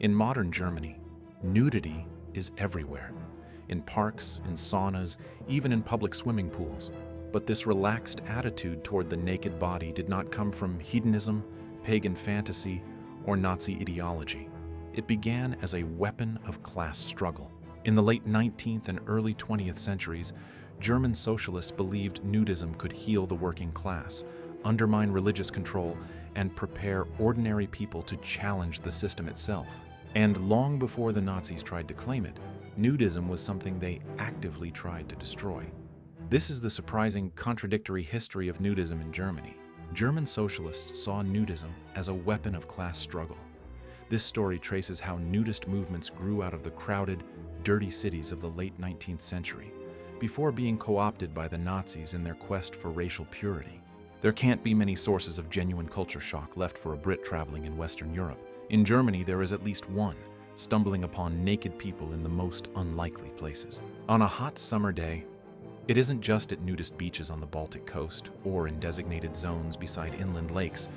In modern Germany, nudity is everywhere. In parks, in saunas, even in public swimming pools. But this relaxed attitude toward the naked body did not come from hedonism, pagan fantasy, or Nazi ideology. It began as a weapon of class struggle. In the late 19th and early 20th centuries, German socialists believed nudism could heal the working class, undermine religious control, and prepare ordinary people to challenge the system itself. And long before the Nazis tried to claim it, nudism was something they actively tried to destroy. This is the surprising, contradictory history of nudism in Germany. German socialists saw nudism as a weapon of class struggle. This story traces how nudist movements grew out of the crowded, dirty cities of the late 19th century, before being co-opted by the Nazis in their quest for racial purity. There can't be many sources of genuine culture shock left for a Brit traveling in Western Europe. In Germany, there is at least one, stumbling upon naked people in the most unlikely places. On a hot summer day, it isn't just at nudist beaches on the Baltic coast or in designated zones beside inland lakes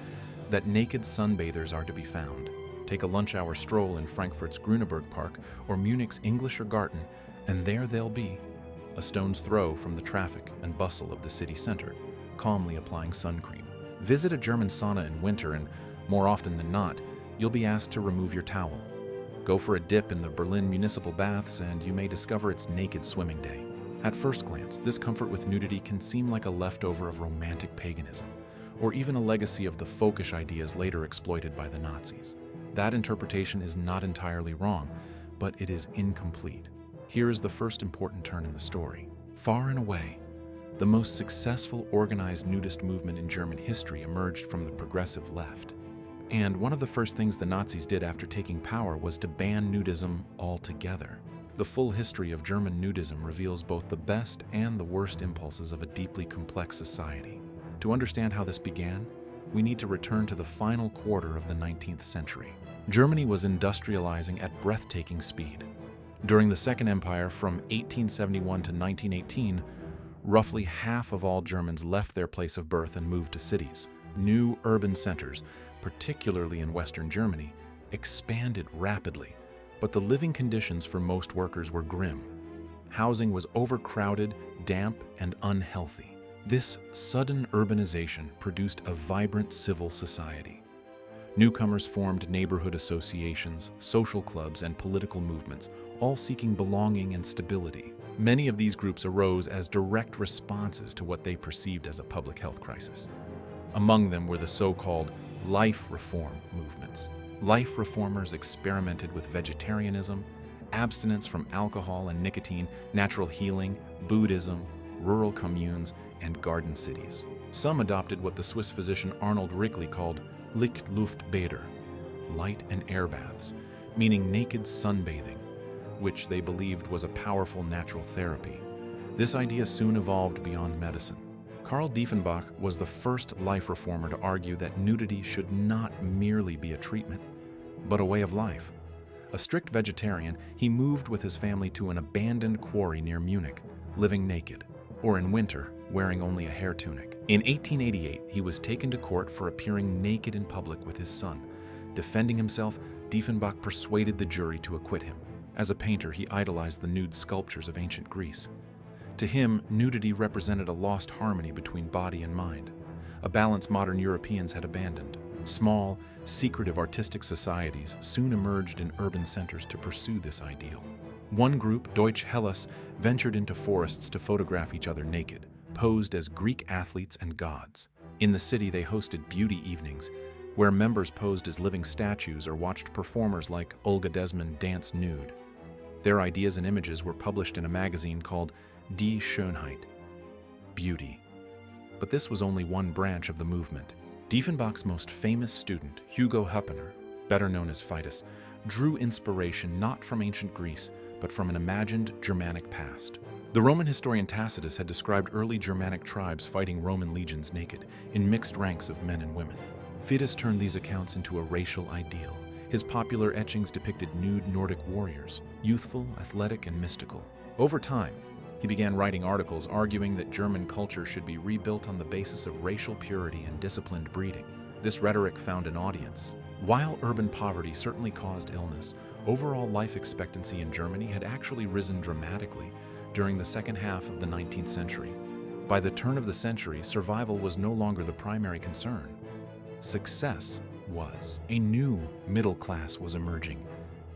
that naked sunbathers are to be found. Take a lunch hour stroll in Frankfurt's Grüneberg Park or Munich's Englischer Garten, and there they'll be, a stone's throw from the traffic and bustle of the city center, calmly applying sun cream. Visit a German sauna in winter and, more often than not, you'll be asked to remove your towel. Go for a dip in the Berlin municipal baths and you may discover it's naked swimming day. At first glance, this comfort with nudity can seem like a leftover of romantic paganism, or even a legacy of the folkish ideas later exploited by the Nazis. That interpretation is not entirely wrong, but it is incomplete. Here is the first important turn in the story. Far and away, the most successful organized nudist movement in German history emerged from the progressive left. And one of the first things the Nazis did after taking power was to ban nudism altogether. The full history of German nudism reveals both the best and the worst impulses of a deeply complex society. To understand how this began, we need to return to the final quarter of the 19th century. Germany was industrializing at breathtaking speed. During the Second Empire from 1871 to 1918, roughly half of all Germans left their place of birth and moved to cities. New urban centers, particularly in Western Germany, expanded rapidly, but the living conditions for most workers were grim. Housing was overcrowded, damp, and unhealthy. This sudden urbanization produced a vibrant civil society. Newcomers formed neighborhood associations, social clubs, and political movements, all seeking belonging and stability. Many of these groups arose as direct responses to what they perceived as a public health crisis. Among them were the so-called life reform movements. Life reformers experimented with vegetarianism, abstinence from alcohol and nicotine, natural healing, Buddhism, rural communes, and garden cities. Some adopted what the Swiss physician Arnold Wrigley called Licht-Luft-Bäder, light and air baths, meaning naked sunbathing, which they believed was a powerful natural therapy. This idea soon evolved beyond medicine. Karl Diefenbach was the first life reformer to argue that nudity should not merely be a treatment, but a way of life. A strict vegetarian, he moved with his family to an abandoned quarry near Munich, living naked, or in winter, wearing only a hair tunic. In 1888, he was taken to court for appearing naked in public with his son. Defending himself, Diefenbach persuaded the jury to acquit him. As a painter, he idolized the nude sculptures of ancient Greece. To him, nudity represented a lost harmony between body and mind, a balance modern Europeans had abandoned. Small, secretive artistic societies soon emerged in urban centers to pursue this ideal. One group, Deutsche Hellas, ventured into forests to photograph each other naked, posed as Greek athletes and gods. In the city, they hosted beauty evenings, where members posed as living statues or watched performers like Olga Desmond dance nude. Their ideas and images were published in a magazine called Die Schönheit, beauty. But this was only one branch of the movement. Diefenbach's most famous student, Hugo Huppener, better known as Fides, drew inspiration not from ancient Greece, but from an imagined Germanic past. The Roman historian Tacitus had described early Germanic tribes fighting Roman legions naked, in mixed ranks of men and women. Fides turned these accounts into a racial ideal. His popular etchings depicted nude Nordic warriors, youthful, athletic, and mystical. Over time, he began writing articles arguing that German culture should be rebuilt on the basis of racial purity and disciplined breeding. This rhetoric found an audience, While urban poverty certainly caused illness, overall life expectancy in Germany had actually risen dramatically during the second half of the 19th century. By the turn of the century, survival was no longer the primary concern. Success was. A new middle class was emerging,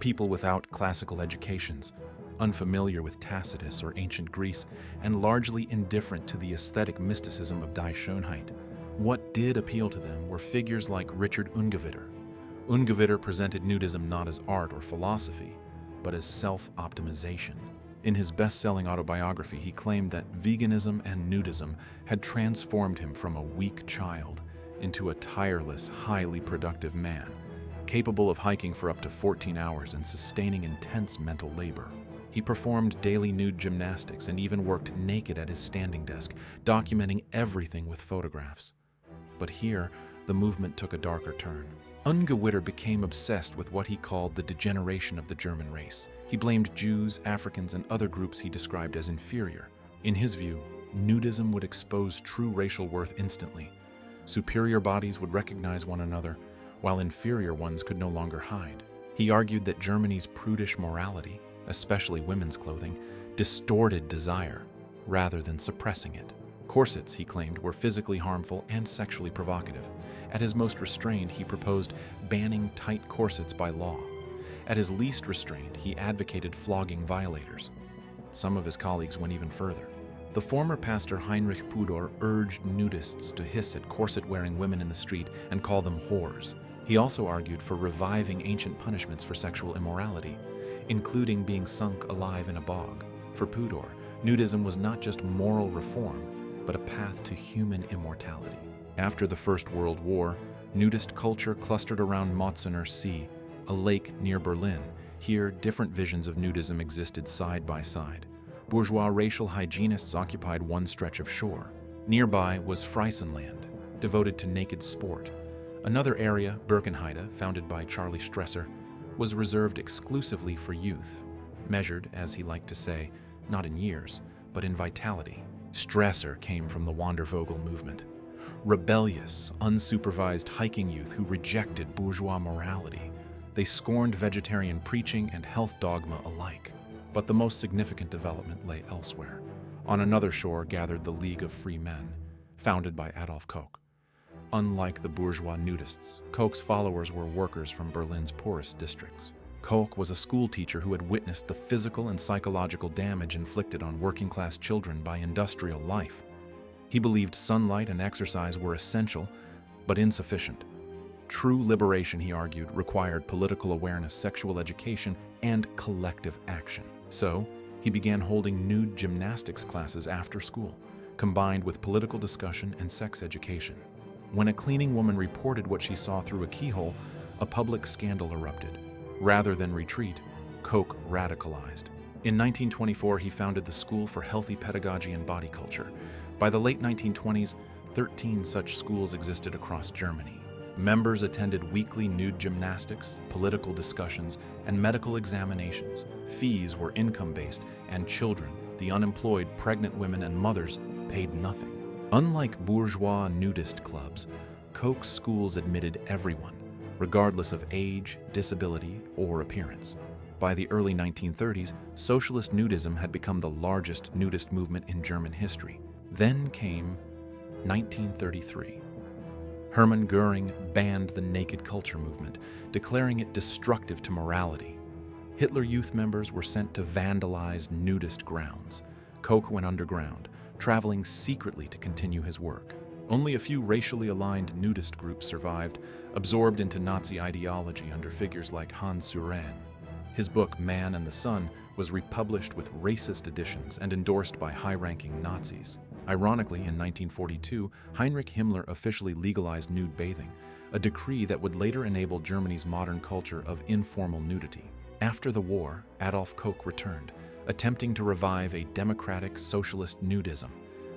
people without classical educations, unfamiliar with Tacitus or ancient Greece, and largely indifferent to the aesthetic mysticism of Die Schönheit. What did appeal to them were figures like Richard Ungewitter. Ungewitter presented nudism not as art or philosophy, but as self-optimization. In his best-selling autobiography, he claimed that veganism and nudism had transformed him from a weak child into a tireless, highly productive man, capable of hiking for up to 14 hours and sustaining intense mental labor. He performed daily nude gymnastics and even worked naked at his standing desk, documenting everything with photographs. But here, the movement took a darker turn. Ungewitter became obsessed with what he called the degeneration of the German race. He blamed Jews, Africans, and other groups he described as inferior. In his view, nudism would expose true racial worth instantly. Superior bodies would recognize one another, while inferior ones could no longer hide. He argued that Germany's prudish morality, especially women's clothing, distorted desire rather than suppressing it. Corsets, he claimed, were physically harmful and sexually provocative. At his most restrained, he proposed banning tight corsets by law. At his least restrained, he advocated flogging violators. Some of his colleagues went even further. The former pastor Heinrich Pudor urged nudists to hiss at corset-wearing women in the street and call them whores. He also argued for reviving ancient punishments for sexual immorality, including being sunk alive in a bog. For Pudor, nudism was not just moral reform, but a path to human immortality. After the First World War, nudist culture clustered around Motzener See, a lake near Berlin. Here, different visions of nudism existed side by side. Bourgeois racial hygienists occupied one stretch of shore. Nearby was Friesenland, devoted to naked sport. Another area, Birkenheide, founded by Charlie Stresser, was reserved exclusively for youth, measured, as he liked to say, not in years, but in vitality. Stresser came from the Wandervogel movement, rebellious, unsupervised hiking youth who rejected bourgeois morality. They scorned vegetarian preaching and health dogma alike. But the most significant development lay elsewhere. On another shore gathered the League of Free Men, founded by Adolf Koch. Unlike the bourgeois nudists, Koch's followers were workers from Berlin's poorest districts. Koch was a school teacher who had witnessed the physical and psychological damage inflicted on working-class children by industrial life. He believed sunlight and exercise were essential, but insufficient. True liberation, he argued, required political awareness, sexual education, and collective action. So, he began holding nude gymnastics classes after school, combined with political discussion and sex education. When a cleaning woman reported what she saw through a keyhole, a public scandal erupted. Rather than retreat, Koch radicalized. In 1924, he founded the School for Healthy Pedagogy and Body Culture. By the late 1920s, 13 such schools existed across Germany. Members attended weekly nude gymnastics, political discussions, and medical examinations. Fees were income-based, and children, the unemployed, pregnant women, and mothers paid nothing. Unlike bourgeois nudist clubs, Koch's schools admitted everyone, regardless of age, disability, or appearance. By the early 1930s, socialist nudism had become the largest nudist movement in German history. Then came 1933. Hermann Göring banned the naked culture movement, declaring it destructive to morality. Hitler Youth members were sent to vandalize nudist grounds. Koch went underground, traveling secretly to continue his work. Only a few racially aligned nudist groups survived, absorbed into Nazi ideology under figures like Hans Suren. His book, Man and the Sun, was republished with racist editions and endorsed by high-ranking Nazis. Ironically, in 1942, Heinrich Himmler officially legalized nude bathing, a decree that would later enable Germany's modern culture of informal nudity. After the war, Adolf Koch returned, attempting to revive a democratic socialist nudism,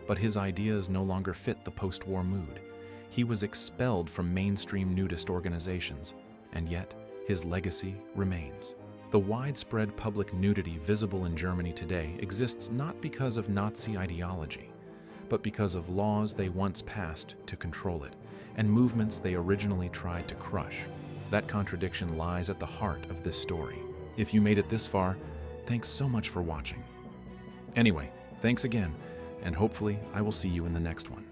but his ideas no longer fit the post-war mood. He was expelled from mainstream nudist organizations, and yet his legacy remains. The widespread public nudity visible in Germany today exists not because of Nazi ideology, but because of laws they once passed to control it, and movements they originally tried to crush. That contradiction lies at the heart of this story. If you made it this far, thanks so much for watching. Anyway, thanks again, and hopefully I will see you in the next one.